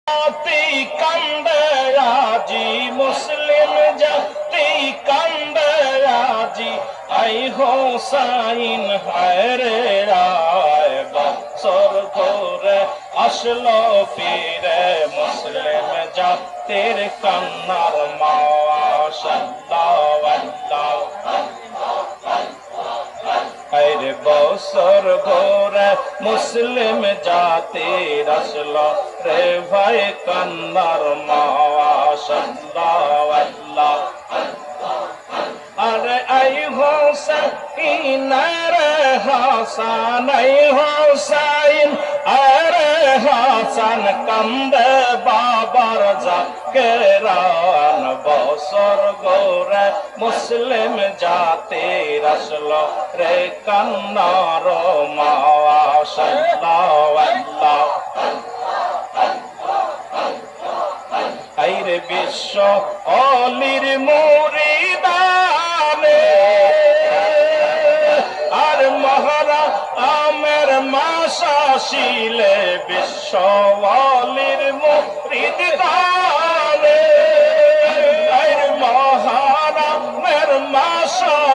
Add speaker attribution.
Speaker 1: জাতি কান্দে আজি, মুসলিম জাতি কান্দে আজি, আই হোসাইন হায় রে আয়। বছর ঘুরে আসলো ফিরে মুসলিম জাতির কান্নার মাস। আরে বছর ঘোরে মুসলিম জাতির আসলো রে ভাই কান্নার মাস। আরে আই হোসাইন রে হাসান, আই হোসাইন আরে হাসান, কান্দে বাবার জাকেরান। বছর ঘোরে মুসলিম জাতির আসলো রে কান্নার মাস। আইরে বিশ্ব অলির মুরিদানে, আর মহারা আমের মাসা শিলে বিশ্ব অলির মুরিদানে।